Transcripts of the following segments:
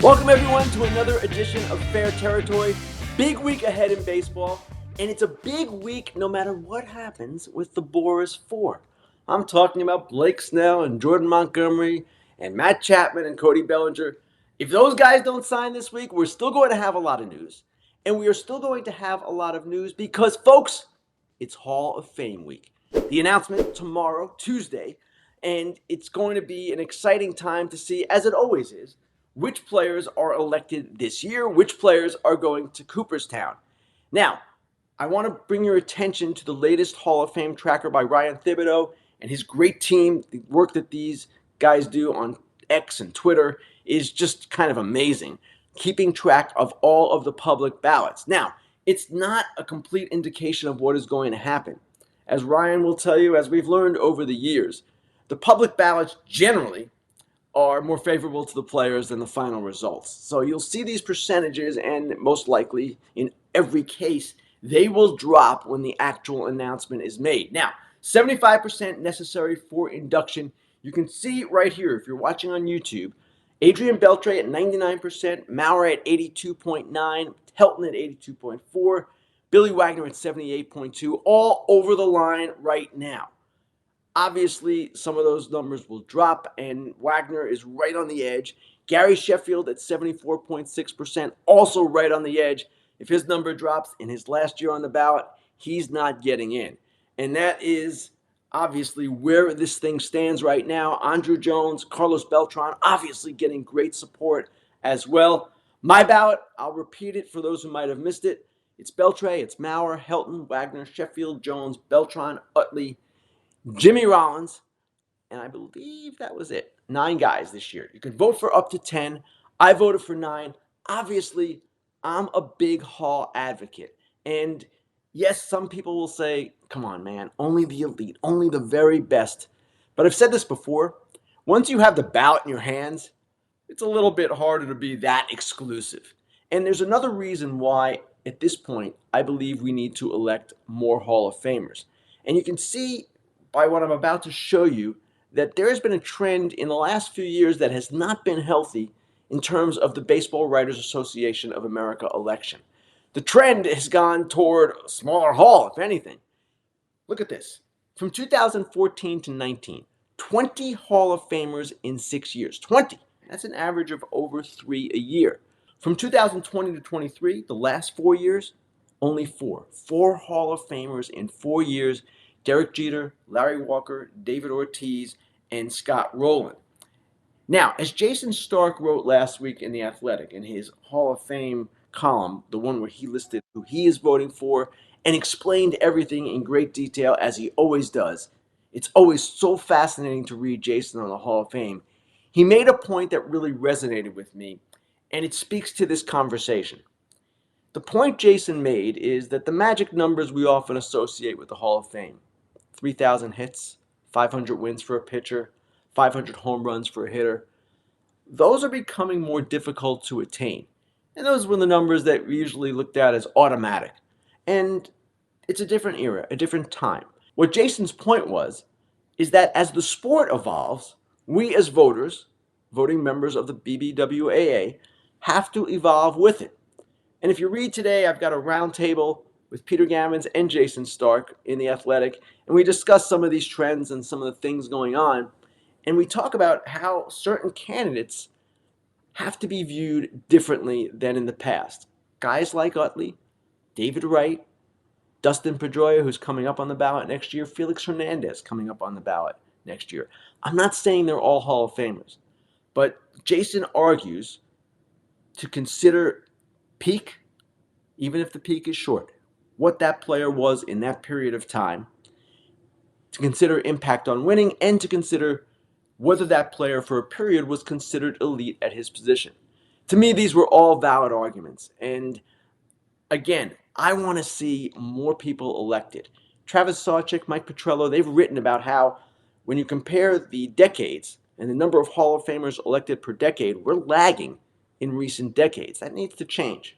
Welcome everyone to another edition of Fair Territory. Big week ahead in baseball, and it's a big week no matter what happens with the Boras 4. I'm talking about Blake Snell and Jordan Montgomery and Matt Chapman and Cody Bellinger. If those guys don't sign this week, we're still going to have a lot of news. And we are still going to have a lot of news because, folks, it's Hall of Fame week. The announcement tomorrow, Tuesday, and it's going to be an exciting time to see, as it always is, which players are elected this year, which players are going to Cooperstown. Now, I want to bring your attention to the latest Hall of Fame tracker by Ryan Thibodeau and his great team. The work that these guys do on X and Twitter is just kind of amazing, keeping track of all of the public ballots. Now, it's not a complete indication of what is going to happen. As Ryan will tell you, as we've learned over the years, the public ballots generally are more favorable to the players than the final results. So you'll see these percentages, and most likely in every case, they will drop when the actual announcement is made. Now, 75% necessary for induction. You can see right here, if you're watching on YouTube, Adrian Beltre at 99%, Maurer at 82.9, Helton at 82.4, Billy Wagner at 78.2, all over the line right now. Obviously, some of those numbers will drop, and Wagner is right on the edge. Gary Sheffield at 74.6%, also right on the edge. If his number drops in his last year on the ballot, he's not getting in. And that is obviously where this thing stands right now. Andrew Jones, Carlos Beltran, obviously getting great support as well. My ballot, I'll repeat it for those who might have missed it. It's Beltre, it's Maurer, Helton, Wagner, Sheffield, Jones, Beltran, Utley, Jimmy Rollins, and I believe that was it. 9 guys this year. You can vote for up to 10. I voted for 9. Obviously, I'm a big Hall advocate. And yes, some people will say, come on, man, only the elite, only the very best. But I've said this before. Once you have the ballot in your hands, it's a little bit harder to be that exclusive. And there's another reason why, at this point, I believe we need to elect more Hall of Famers. And you can see by what I'm about to show you that there has been a trend in the last few years that has not been healthy in terms of the Baseball Writers Association of America election. The trend has gone toward a smaller hall, if anything. Look at this. From 2014 to 19, 20 Hall of Famers in 6 years. 20. That's an average of over 3 a year. From 2020 to 23, the last 4 years, only 4. 4 Hall of Famers in 4 years. Derek Jeter, Larry Walker, David Ortiz, and Scott Rowland. Now, as Jason Stark wrote last week in The Athletic, in his Hall of Fame column, the one where he listed who he is voting for and explained everything in great detail, as he always does. It's always so fascinating to read Jason on the Hall of Fame. He made a point that really resonated with me, and it speaks to this conversation. The point Jason made is that the magic numbers we often associate with the Hall of Fame, 3,000 hits, 500 wins for a pitcher, 500 home runs for a hitter, those are becoming more difficult to attain. And those were the numbers that we usually looked at as automatic. And it's a different era, a different time. What Jason's point was, is that as the sport evolves, we as voters, voting members of the BBWAA, have to evolve with it. And if you read today, I've got a roundtable with Peter Gammons and Jason Stark in The Athletic, and we discuss some of these trends and some of the things going on, and we talk about how certain candidates have to be viewed differently than in the past. Guys like Utley, David Wright, Dustin Pedroia, who's coming up on the ballot next year, Felix Hernandez coming up on the ballot next year. I'm not saying they're all Hall of Famers, but Jason argues to consider peak, even if the peak is short, what that player was in that period of time, to consider impact on winning, and to consider whether that player for a period was considered elite at his position. To me, these were all valid arguments. And again, I want to see more people elected. Travis Sawchik, Mike Petrello, they've written about how when you compare the decades and the number of Hall of Famers elected per decade, we're lagging in recent decades. That needs to change.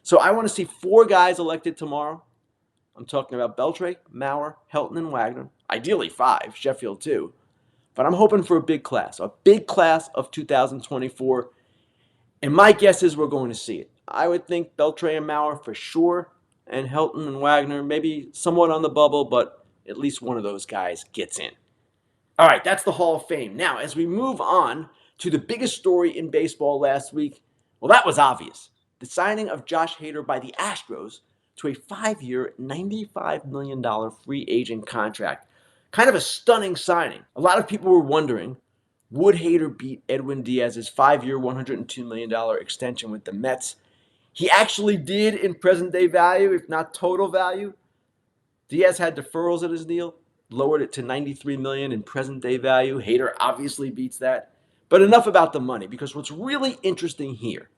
So I want to see 4 guys elected tomorrow. I'm talking about Beltre, Maurer, Helton, and Wagner. Ideally 5, Sheffield too. But I'm hoping for a big class of 2024. And my guess is we're going to see it. I would think Beltray and Maurer for sure, and Helton and Wagner maybe somewhat on the bubble, but at least one of those guys gets in. All right, that's the Hall of Fame. Now, as we move on to the biggest story in baseball last week, well, that was obvious. The signing of Josh Hader by the Astros to a 5-year, $95 million free agent contract. Kind of a stunning signing. A lot of people were wondering, would Hader beat Edwin Diaz's 5-year, $102 million extension with the Mets? He actually did in present-day value, if not total value. Diaz had deferrals at his deal, lowered it to $93 million in present-day value. Hader obviously beats that. But enough about the money, because what's really interesting here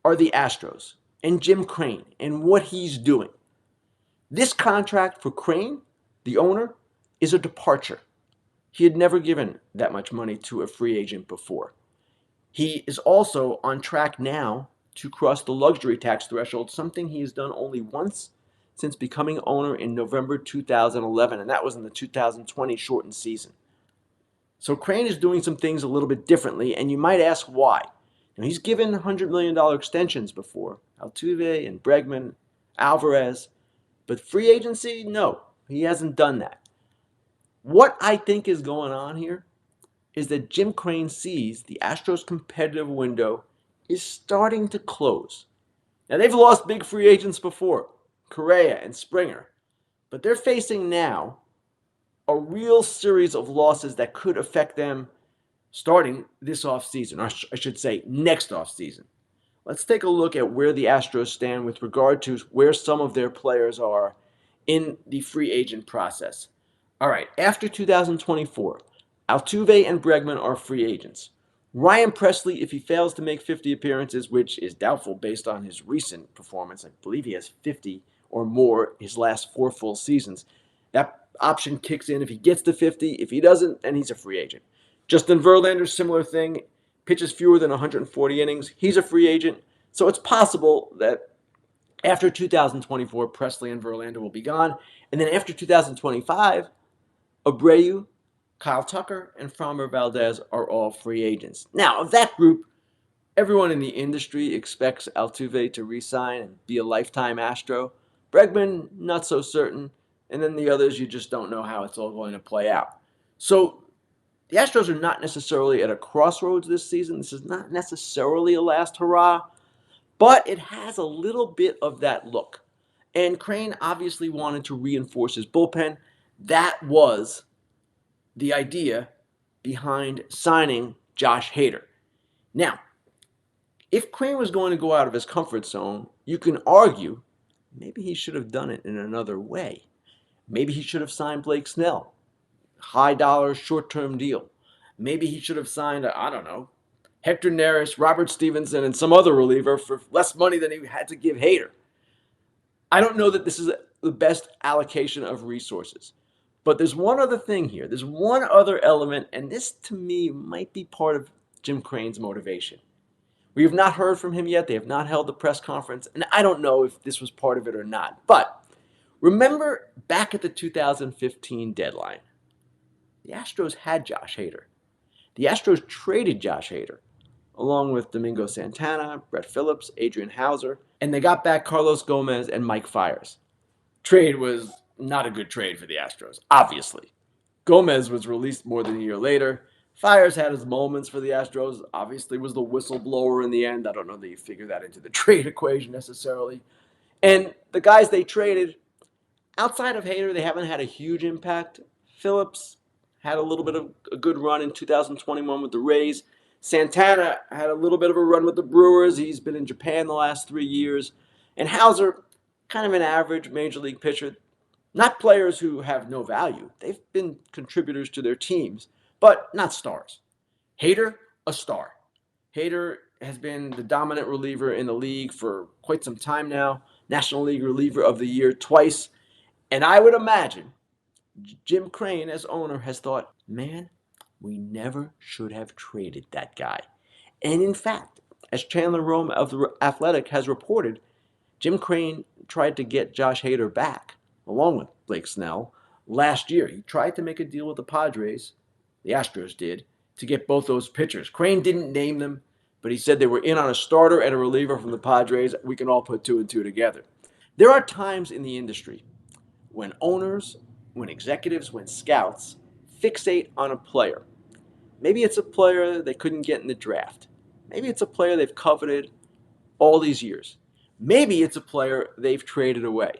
are the Astros and Jim Crane and what he's doing. This contract for Crane, the owner, is a departure. He had never given that much money to a free agent before. He is also on track now to cross the luxury tax threshold, something he has done only once since becoming owner in November 2011, and that was in the 2020 shortened season. So Crane is doing some things a little bit differently, and you might ask why. Now, he's given $100 million extensions before, Altuve and Bregman, Alvarez, but free agency, no, he hasn't done that. What I think is going on here is that Jim Crane sees the Astros' competitive window is starting to close. Now, they've lost big free agents before, Correa and Springer, but they're facing now a real series of losses that could affect them starting this offseason, or I should say next offseason. Let's take a look at where the Astros stand with regard to where some of their players are in the free agent process. All right, after 2024, Altuve and Bregman are free agents. Ryan Presley, if he fails to make 50 appearances, which is doubtful based on his recent performance, I believe he has 50 or more his last 4 full seasons, that option kicks in if he gets to 50. If he doesn't, then he's a free agent. Justin Verlander, similar thing, pitches fewer than 140 innings. He's a free agent. So it's possible that after 2024, Presley and Verlander will be gone. And then after 2025, Abreu, Kyle Tucker, and Framber Valdez are all free agents. Now, of that group, everyone in the industry expects Altuve to re-sign and be a lifetime Astro. Bregman, not so certain. And then the others, you just don't know how it's all going to play out. So the Astros are not necessarily at a crossroads this season. This is not necessarily a last hurrah, but it has a little bit of that look. And Crane obviously wanted to reinforce his bullpen. That was the idea behind signing Josh Hader. Now, if Crane was going to go out of his comfort zone, you can argue maybe he should have done it in another way. Maybe he should have signed Blake Snell, high dollar, short-term deal. Maybe he should have signed, I don't know, Hector Neris, Robert Stevenson, and some other reliever for less money than he had to give Hader. I don't know that this is the best allocation of resources. But there's one other thing here. There's one other element, and this to me might be part of Jim Crane's motivation. We have not heard from him yet. They have not held the press conference, and I don't know if this was part of it or not. But remember back at the 2015 deadline, the Astros had Josh Hader. The Astros traded Josh Hader, along with Domingo Santana, Brett Phillips, Adrian Hauser, and they got back Carlos Gomez and Mike Fiers. Trade was not a good trade for the Astros, obviously. Gomez was released more than a year later. Fiers had his moments for the Astros, obviously was the whistleblower in the end. I don't know that you figure that into the trade equation necessarily. And the guys they traded, outside of Hader, they haven't had a huge impact. Phillips had a little bit of a good run in 2021 with the Rays. Santana had a little bit of a run with the Brewers. He's been in Japan the last 3 years. And Hauser, kind of an average major league pitcher. Not players who have no value. They've been contributors to their teams, but not stars. Hader, a star. Hader has been the dominant reliever in the league for quite some time now. National League Reliever of the Year twice. And I would imagine Jim Crane, as owner, has thought, man, we never should have traded that guy. And in fact, as Chandler Rome of The Athletic has reported, Jim Crane tried to get Josh Hader back, along with Blake Snell, last year. He tried to make a deal with the Padres, the Astros did, to get both those pitchers. Crane didn't name them but he said they were in on a starter and a reliever from the Padres. We can all put two and two together. There are times in the industry when owners, when executives, when scouts fixate on a player. Maybe it's a player they couldn't get in the draft. Maybe it's a player they've coveted all these years. Maybe it's a player they've traded away.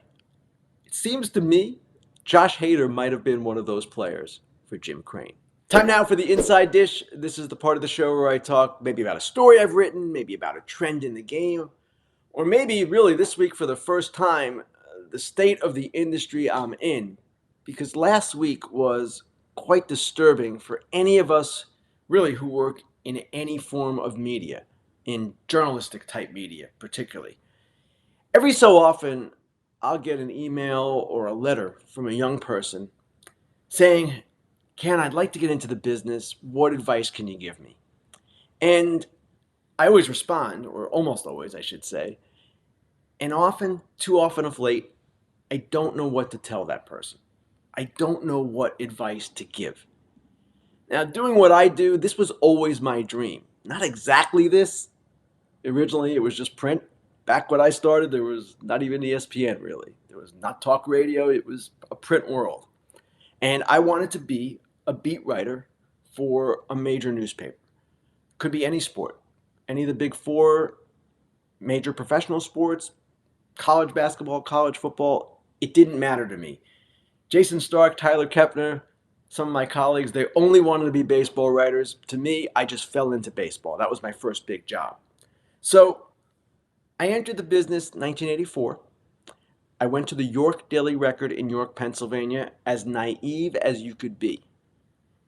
It seems to me Josh Hader might have been one of those players for Jim Crane. Time now for the Inside Dish. This is the part of the show where I talk maybe about a story I've written, maybe about a trend in the game, or maybe really this week for the first time, the state of the industry I'm in. Because last week was quite disturbing for any of us really who work in any form of media, in journalistic type media particularly. Every so often, I'll get an email or a letter from a young person saying, Ken, I'd like to get into the business. What advice can you give me? And I always respond, or almost always, I should say. And often, too often of late, I don't know what to tell that person. I don't know what advice to give. Now, doing what I do, this was always my dream. Not exactly this. Originally, it was just print. Back when I started, there was not even ESPN, really. There was not talk radio. It was a print world. And I wanted to be a beat writer for a major newspaper. Could be any sport. Any of the big four major professional sports, college basketball, college football, it didn't matter to me. Jason Stark, Tyler Kepner, some of my colleagues, they only wanted to be baseball writers. To me, I just fell into baseball. That was my first big job. So I entered the business in 1984. I went to the York Daily Record in York, Pennsylvania, as naive as you could be.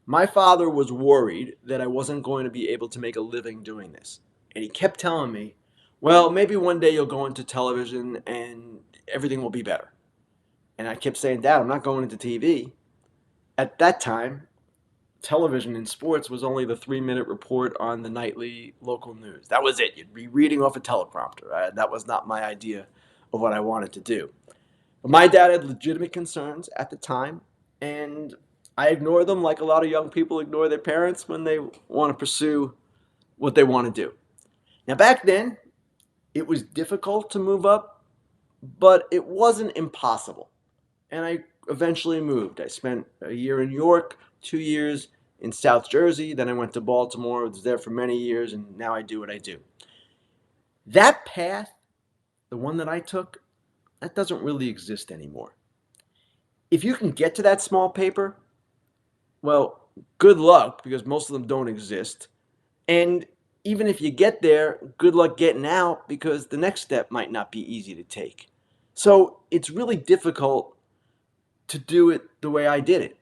My father was worried that I wasn't going to be able to make a living doing this. And he kept telling me, well, maybe one day you'll go into television and everything will be better. And I kept saying, Dad, I'm not going into TV. At that time, television in sports was only the 3-minute report on the nightly local news. That was it. You'd be reading off a teleprompter. That was not my idea of what I wanted to do. But my dad had legitimate concerns at the time, and I ignore them like a lot of young people ignore their parents when they want to pursue what they want to do. Now, back then, it was difficult to move up, but it wasn't impossible. And I eventually moved. I spent a year in York, 2 years in South Jersey. Then I went to Baltimore. I was there for many years, and now I do what I do. That path, the one that I took, that doesn't really exist anymore. If you can get to that small paper, well, good luck, because most of them don't exist. And even if you get there, good luck getting out, because the next step might not be easy to take. So it's really difficult to do it the way I did it.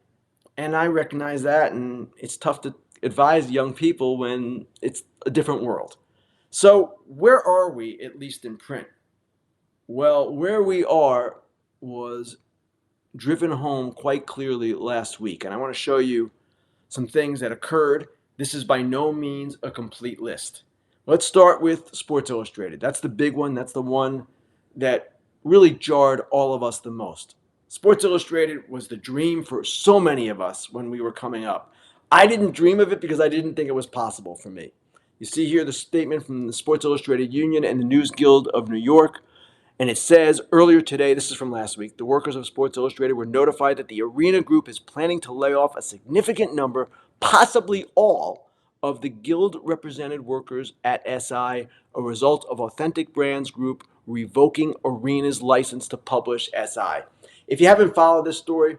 And I recognize that, and it's tough to advise young people when it's a different world. So where are we, at least in print? Well, where we are was driven home quite clearly last week. And I want to show you some things that occurred. This is by no means a complete list. Let's start with Sports Illustrated. That's the big one. That's the one that really jarred all of us the most. Sports Illustrated was the dream for so many of us when we were coming up. I didn't dream of it because I didn't think it was possible for me. You see here the statement from the Sports Illustrated Union and the News Guild of New York. And it says, earlier today, this is from last week, the workers of Sports Illustrated were notified that the Arena Group is planning to lay off a significant number, possibly all, of the guild-represented workers at SI, a result of Authentic Brands Group revoking Arena's license to publish SI. If you haven't followed this story,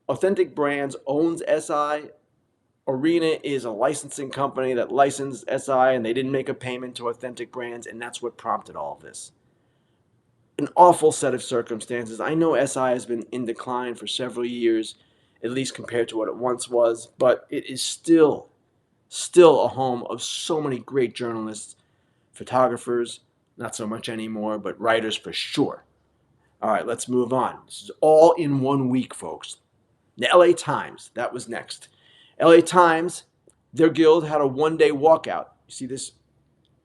Authentic Brands owns SI. Arena is a licensing company that licensed SI, and they didn't make a payment to Authentic Brands, and that's what prompted all of this. An awful set of circumstances. I know SI has been in decline for several years, at least compared to what it once was, but it is still a home of so many great journalists, photographers, not so much anymore, but writers for sure. All right, let's move on. This is all in 1 week, folks. The LA Times, that was next. LA Times, their guild had a one-day walkout. You see this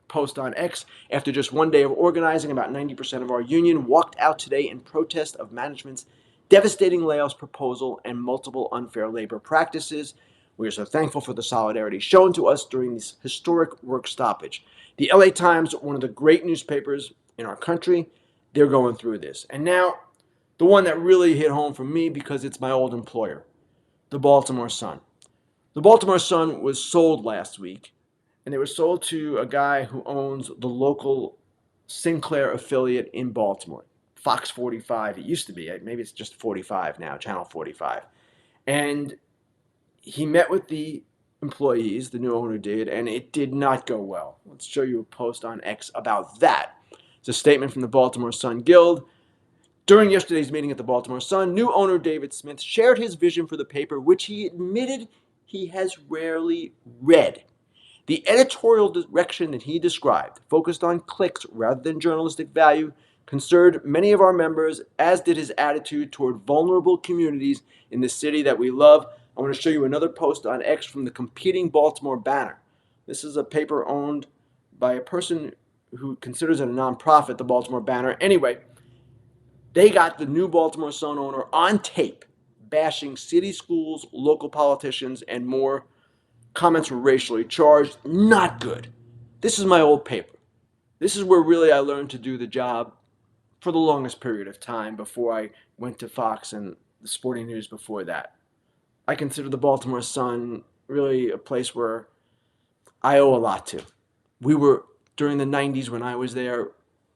post on X. After just 1 day of organizing, about 90% of our union walked out today in protest of management's devastating layoffs proposal and multiple unfair labor practices. We are so thankful for the solidarity shown to us during this historic work stoppage. The LA Times, one of the great newspapers in our country, they're going through this. And now, the one that really hit home for me because it's my old employer, the Baltimore Sun. The Baltimore Sun was sold last week, and they were sold to a guy who owns the local Sinclair affiliate in Baltimore, Fox 45. It used to be, maybe it's just 45 now, Channel 45. And he met with the employees, the new owner did, and it did not go well. Let's show you a post on X about that. It's a statement from the Baltimore Sun Guild. During yesterday's meeting at the Baltimore Sun, new owner David Smith shared his vision for the paper, which he admitted he has rarely read. The editorial direction that he described, focused on clicks rather than journalistic value, concerned many of our members, as did his attitude toward vulnerable communities in the city that we love. I want to show you another post on X from the competing Baltimore Banner. This is a paper owned by a person who considers it a nonprofit, the Baltimore Banner. Anyway, they got the new Baltimore Sun owner on tape, bashing city schools, local politicians, and more. Comments were racially charged. Not good. This is my old paper. This is where really I learned to do the job for the longest period of time before I went to Fox and the Sporting News before that. I consider the Baltimore Sun really a place where I owe a lot to. We were, during the 90s when I was there,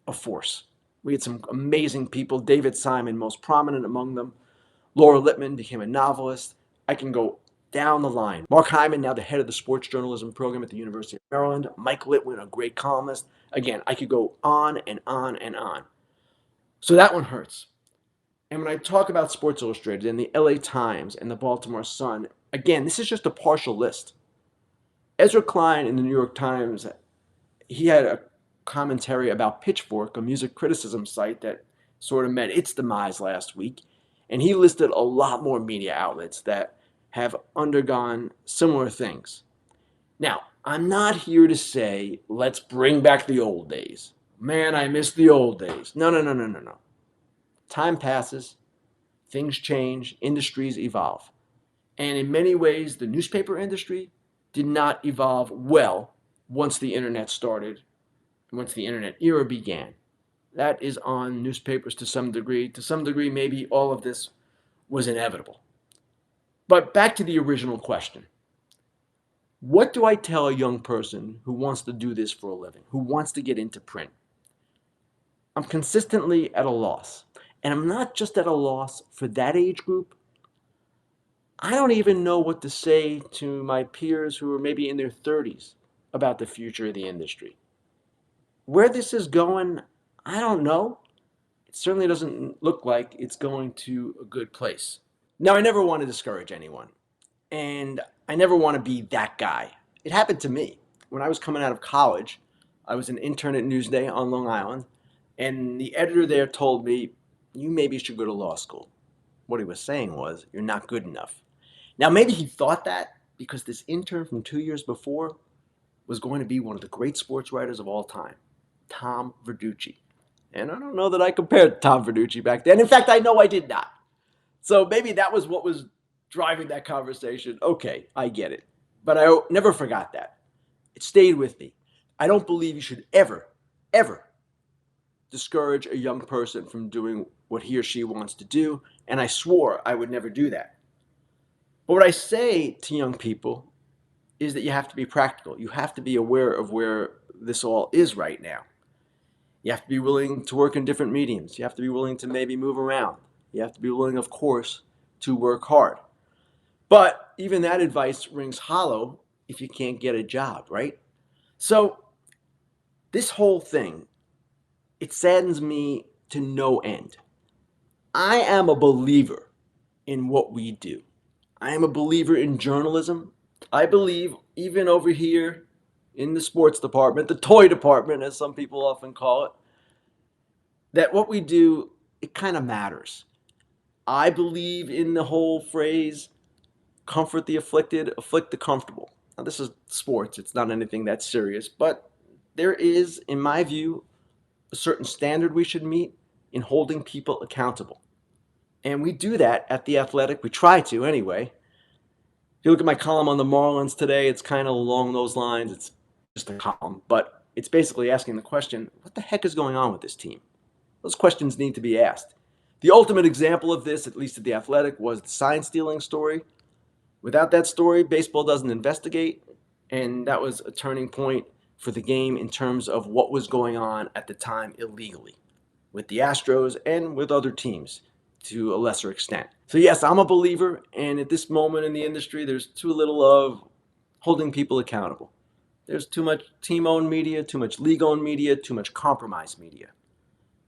a force. We had some amazing people, David Simon, most prominent among them. Laura Lippman became a novelist. I can go down the line. Mark Hyman, now the head of the sports journalism program at the University of Maryland. Mike Litwin, a great columnist. Again, I could go on and on and on. So that one hurts. And when I talk about Sports Illustrated and the LA Times and the Baltimore Sun, again, this is just a partial list. Ezra Klein in the New York Times, he had a commentary about Pitchfork, a music criticism site that sort of met its demise last week. And he listed a lot more media outlets that have undergone similar things. Now, I'm not here to say, let's bring back the old days. Man, I miss the old days. No. Time passes, things change, industries evolve. And in many ways, the newspaper industry did not evolve well once the internet started, once the internet era began. That is on newspapers to some degree. To some degree, maybe all of this was inevitable. But back to the original question. What do I tell a young person who wants to do this for a living, who wants to get into print? I'm consistently at a loss. And I'm not just at a loss for that age group. I don't even know what to say to my peers who are maybe in their 30s about the future of the industry. Where this is going, I don't know. It certainly doesn't look like it's going to a good place. Now, I never want to discourage anyone, and I never want to be that guy. It happened to me. When I was coming out of college, I was an intern at Newsday on Long Island, and the editor there told me, you maybe should go to law school. What he was saying was, you're not good enough. Now, maybe he thought that because this intern from 2 years before was going to be one of the great sports writers of all time, Tom Verducci. And I don't know that I compared Tom Verducci back then. In fact, I know I did not. So maybe that was what was driving that conversation. Okay, I get it. But I never forgot that. It stayed with me. I don't believe you should ever discourage a young person from doing what he or she wants to do. And I swore I would never do that. But what I say to young people is that you have to be practical. You have to be aware of where this all is right now. You have to be willing to work in different mediums. You have to be willing to maybe move around. You have to be willing, of course, to work hard. But even that advice rings hollow if you can't get a job, right? So this whole thing, it saddens me to no end. I am a believer in what we do. I am a believer in journalism. I believe even over here in the sports department, the toy department, as some people often call it, that what we do, it kind of matters. I believe in the whole phrase, comfort the afflicted, afflict the comfortable. Now, this is sports. It's not anything that serious, but there is, in my view, a certain standard we should meet in holding people accountable. And we do that at The Athletic. We try to anyway. If you look at my column on the Marlins today, it's kind of along those lines. It's just a column, but it's basically asking the question, what the heck is going on with this team? Those questions need to be asked. The ultimate example of this, at least at The Athletic, was the sign stealing story. Without that story, baseball doesn't investigate, and that was a turning point for the game in terms of what was going on at the time illegally with the Astros and with other teams to a lesser extent. So yes, I'm a believer, and at this moment in the industry, there's too little of holding people accountable. There's too much team-owned media, too much league-owned media, too much compromised media.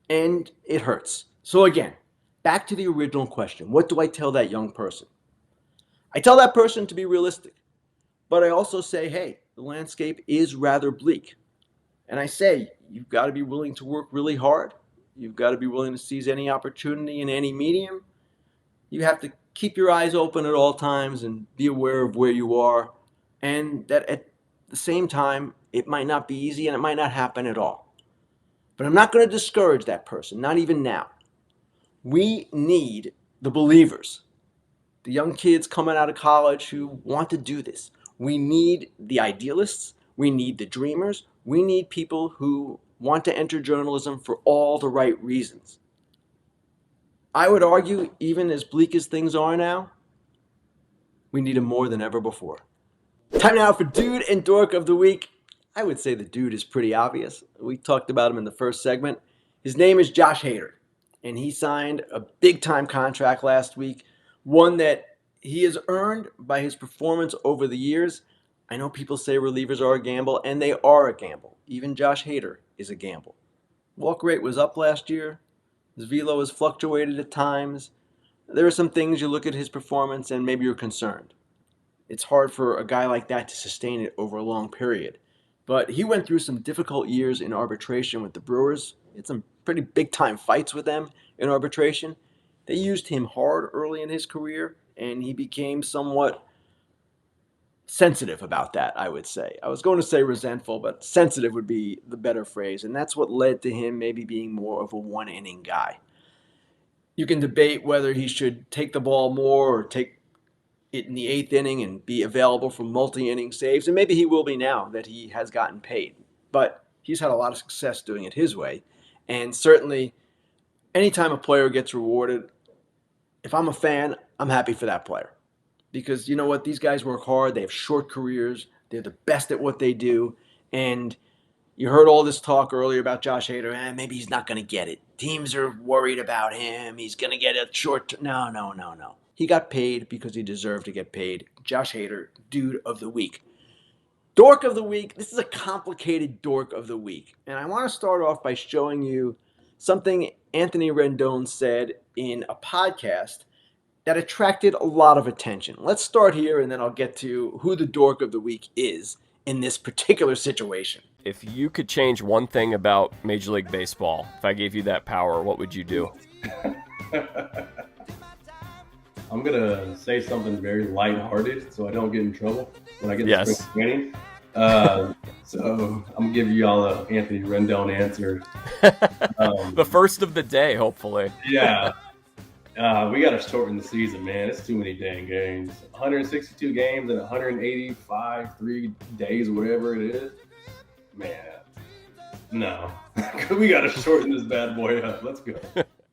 And it hurts. So again, back to the original question, what do I tell that young person? I tell that person to be realistic, but I also say, hey, the landscape is rather bleak. And I say, you've got to be willing to work really hard. You've got to be willing to seize any opportunity in any medium. You have to keep your eyes open at all times and be aware of where you are. And that at the same time, it might not be easy and it might not happen at all. But I'm not going to discourage that person, not even now. We need the believers, the young kids coming out of college who want to do this. We need the idealists. We need the dreamers. We need people who want to enter journalism for all the right reasons. I would argue, even as bleak as things are now, we need them more than ever before. Time now for Dude and Dork of the Week. I would say the dude is pretty obvious. We talked about him in the first segment. His name is Josh Hader, and he signed a big-time contract last week, one that he has earned by his performance over the years. I know people say relievers are a gamble, and they are a gamble. Even Josh Hader is a gamble. Walk rate was up last year. His velo has fluctuated at times. There are some things you look at his performance and maybe you're concerned. It's hard for a guy like that to sustain it over a long period. But he went through some difficult years in arbitration with the Brewers. He had some pretty big-time fights with them in arbitration. They used him hard early in his career, and he became somewhat sensitive about that, I would say. I was going to say resentful, but sensitive would be the better phrase, and that's what led to him maybe being more of a one-inning guy. You can debate whether he should take the ball more or take it in the eighth inning and be available for multi-inning saves, and maybe he will be now that he has gotten paid. But he's had a lot of success doing it his way, and certainly anytime a player gets rewarded, if I'm a fan, I'm happy for that player. Because you know what? These guys work hard. They have short careers. They're the best at what they do. And you heard all this talk earlier about Josh Hader. Maybe he's not going to get it. Teams are worried about him. He's going to get a short. No. He got paid because he deserved to get paid. Josh Hader, Dude of the Week. Dork of the Week. This is a complicated Dork of the Week. And I want to start off by showing you something Anthony Rendon said in a podcast that attracted a lot of attention. Let's start here, and then I'll get to who the Dork of the Week is in this particular situation. If you could change one thing about Major League Baseball, if I gave you that power, what would you do? I'm going to say something very lighthearted so I don't get in trouble when I get to spring training. So I'm going to give you all an Anthony Rendon answer. The first of the day, hopefully. Yeah. We got to shorten the season, man. It's too many dang games. 162 games in 185, 3 days, whatever it is. Man, no. We got to shorten this bad boy up. Let's go.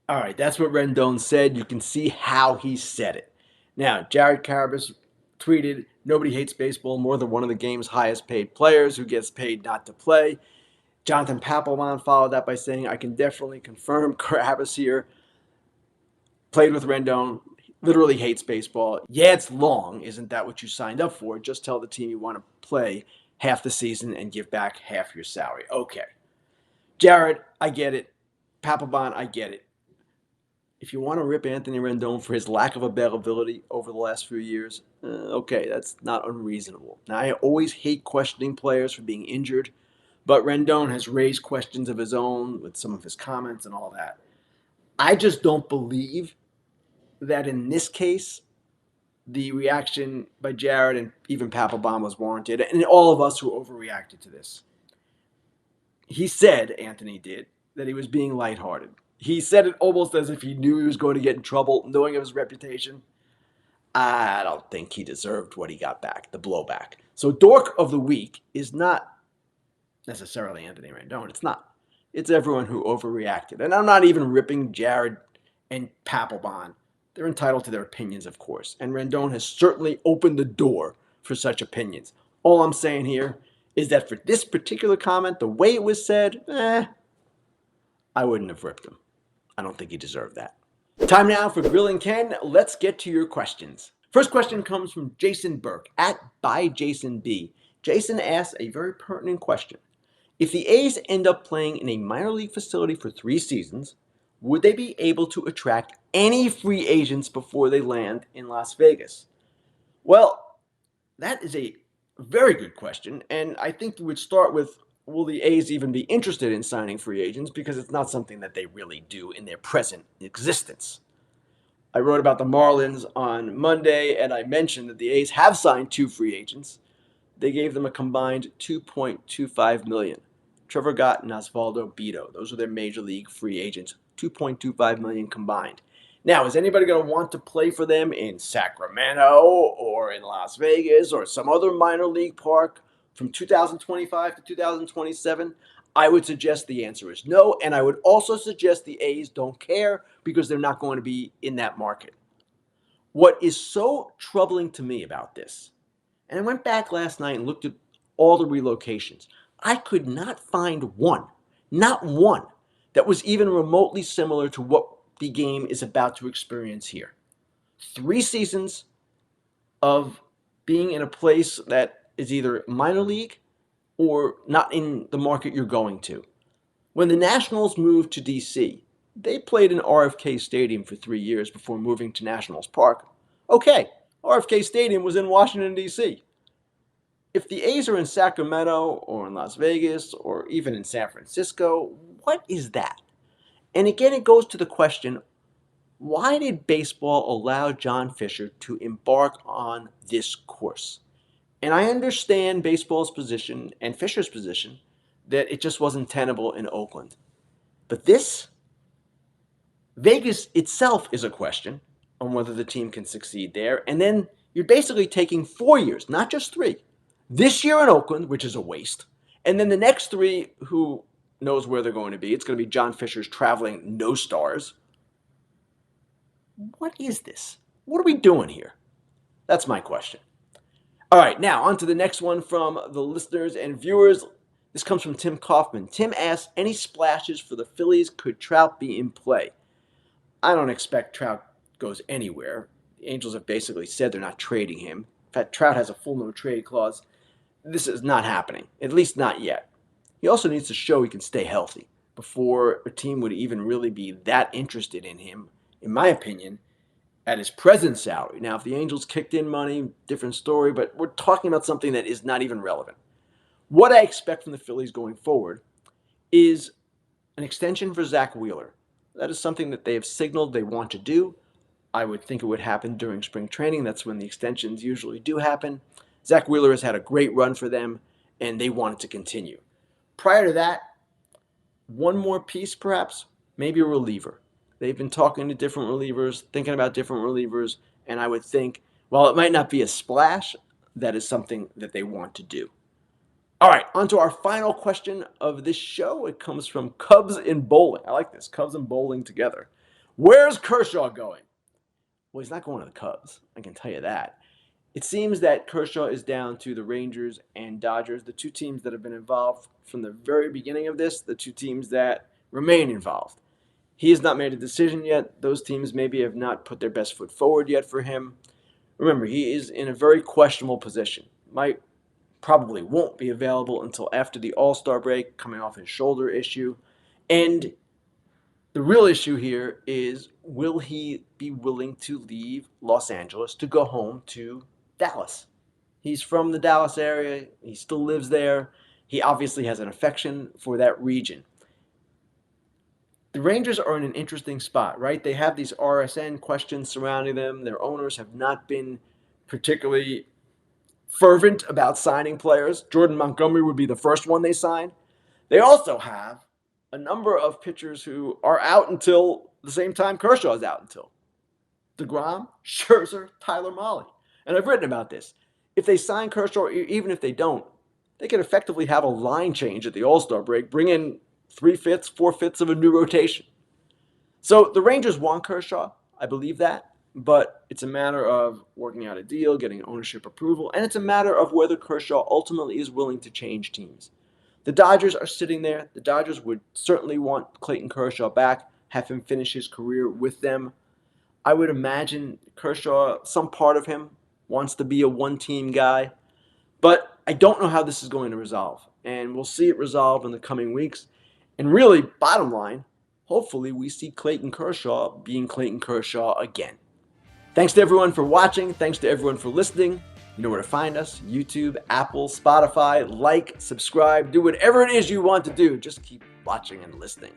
All right, that's what Rendon said. You can see how he said it. Now, Jared Carabas tweeted, "Nobody hates baseball more than one of the game's highest paid players who gets paid not to play." Jonathan Papelbon followed that by saying, "I can definitely confirm Carabas here played with Rendon, literally hates baseball. Yeah, it's long. Isn't that what you signed up for? Just tell the team you want to play half the season and give back half your salary." Okay. Jared, I get it. Papelbon, I get it. If you want to rip Anthony Rendon for his lack of availability over the last few years, okay, that's not unreasonable. Now, I always hate questioning players for being injured, but Rendon has raised questions of his own with some of his comments and all that. I just don't believe that in this case, the reaction by Jared and even Papelbon was warranted, and all of us who overreacted to this. He said, Anthony did, that he was being lighthearted. He said it almost as if he knew he was going to get in trouble, knowing of his reputation. I don't think he deserved what he got back, the blowback. So Dork of the Week is not necessarily Anthony Rendon. It's not. It's everyone who overreacted. And I'm not even ripping Jared and Papelbon. They're entitled to their opinions, of course. And Rendon has certainly opened the door for such opinions. All I'm saying here is that for this particular comment, the way it was said, I wouldn't have ripped him. I don't think he deserved that. Time now for Grillin Ken. Let's get to your questions. First question comes from Jason Burke at ByJasonB. Jason asks a very pertinent question. If the A's end up playing in a minor league facility for 3 seasons, would they be able to attract any free agents before they land in Las Vegas? Well, that is a very good question, and I think you would start with, will the A's even be interested in signing free agents? Because it's not something that they really do in their present existence. I wrote about the Marlins on Monday, and I mentioned that the A's have signed 2 free agents. They gave them a combined $2.25 million. Trevor Gott and Osvaldo Bido. Those are their major league free agents. $2.25 million combined. Now, is anybody going to want to play for them in Sacramento or in Las Vegas or some other minor league park from 2025 to 2027? I would suggest the answer is no, and I would also suggest the A's don't care because they're not going to be in that market. What is so troubling to me about this, and I went back last night and looked at all the relocations, I could not find one, not one, that was even remotely similar to what the game is about to experience here. 3 seasons of being in a place that is either minor league or not in the market you're going to. When the Nationals moved to D.C., they played in RFK Stadium for 3 years before moving to Nationals Park. Okay, RFK Stadium was in Washington, D.C. If the A's are in Sacramento or in Las Vegas or even in San Francisco, what is that? And again, it goes to the question, why did baseball allow John Fisher to embark on this course? And I understand baseball's position and Fisher's position that it just wasn't tenable in Oakland. But this, Vegas itself is a question on whether the team can succeed there. And then you're basically taking 4 years, not just 3. This year in Oakland, which is a waste. And then the next 3, who knows where they're going to be. It's going to be John Fisher's traveling no stars. What is this? What are we doing here? That's my question. All right, now on to the next one from the listeners and viewers. This comes from Tim Kaufman. Tim asks, any splashes for the Phillies? Could Trout be in play? I don't expect Trout goes anywhere. The Angels have basically said they're not trading him. In fact, Trout has a full no trade clause. This is not happening, at least not yet. He also needs to show he can stay healthy before a team would even really be that interested in him, in my opinion, at his present salary. Now, if the Angels kicked in money, different story, but we're talking about something that is not even relevant. What I expect from the Phillies going forward is an extension for Zach Wheeler. That is something that they have signaled they want to do. I would think it would happen during spring training. That's when the extensions usually do happen. Zach Wheeler has had a great run for them, and they want it to continue. Prior to that, one more piece perhaps, maybe a reliever. They've been talking to different relievers, thinking about different relievers, and I would think, while it might not be a splash, that is something that they want to do. All right, on to our final question of this show. It comes from Cubs in Bowling. I like this, Cubs and Bowling together. Where's Kershaw going? Well, he's not going to the Cubs, I can tell you that. It seems that Kershaw is down to the Rangers and Dodgers, the 2 teams that have been involved from the very beginning of this, the 2 teams that remain involved. He has not made a decision yet. Those teams maybe have not put their best foot forward yet for him. Remember, he is in a very questionable position. Probably won't be available until after the All-Star break, coming off his shoulder issue. And the real issue here is, will he be willing to leave Los Angeles to go home to Dallas? He's from the Dallas area. He still lives there. He obviously has an affection for that region. The Rangers are in an interesting spot, right? They have these RSN questions surrounding them. Their owners have not been particularly fervent about signing players. Jordan Montgomery would be the first one they sign. They also have a number of pitchers who are out until the same time Kershaw is out until. DeGrom, Scherzer, Tyler Mahle. And I've written about this. If they sign Kershaw, or even if they don't, they could effectively have a line change at the All-Star break, bring in 3/5, 4/5 of a new rotation. So the Rangers want Kershaw. I believe that. But it's a matter of working out a deal, getting ownership approval, and it's a matter of whether Kershaw ultimately is willing to change teams. The Dodgers are sitting there. The Dodgers would certainly want Clayton Kershaw back, have him finish his career with them. I would imagine Kershaw, some part of him, wants to be a one-team guy. But I don't know how this is going to resolve. And we'll see it resolve in the coming weeks. And really, bottom line, hopefully we see Clayton Kershaw being Clayton Kershaw again. Thanks to everyone for watching. Thanks to everyone for listening. You know where to find us: YouTube, Apple, Spotify. Like, subscribe, do whatever it is you want to do. Just keep watching and listening.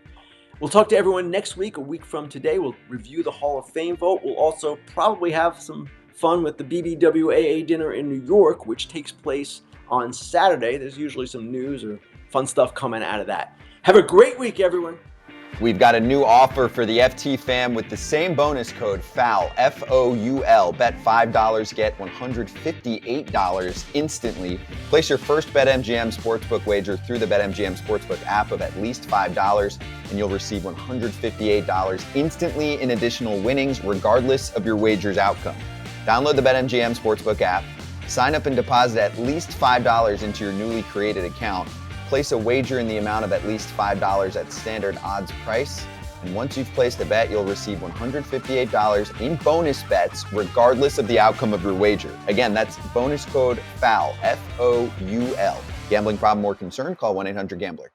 We'll talk to everyone next week. A week from today, we'll review the Hall of Fame vote. We'll also probably have some fun with the BBWAA dinner in New York, which takes place on Saturday. There's usually some news or fun stuff coming out of that. Have a great week, everyone. We've got a new offer for the FT fam with the same bonus code FOUL, F-O-U-L. Bet $5, get $158 instantly. Place your first BetMGM Sportsbook wager through the BetMGM Sportsbook app of at least $5, and you'll receive $158 instantly in additional winnings, regardless of your wager's outcome. Download the BetMGM Sportsbook app, sign up and deposit at least $5 into your newly created account. Place a wager in the amount of at least $5 at standard odds price. And once you've placed a bet, you'll receive $158 in bonus bets, regardless of the outcome of your wager. Again, that's bonus code FOUL, F-O-U-L. Gambling problem or concern? Call 1-800-GAMBLER.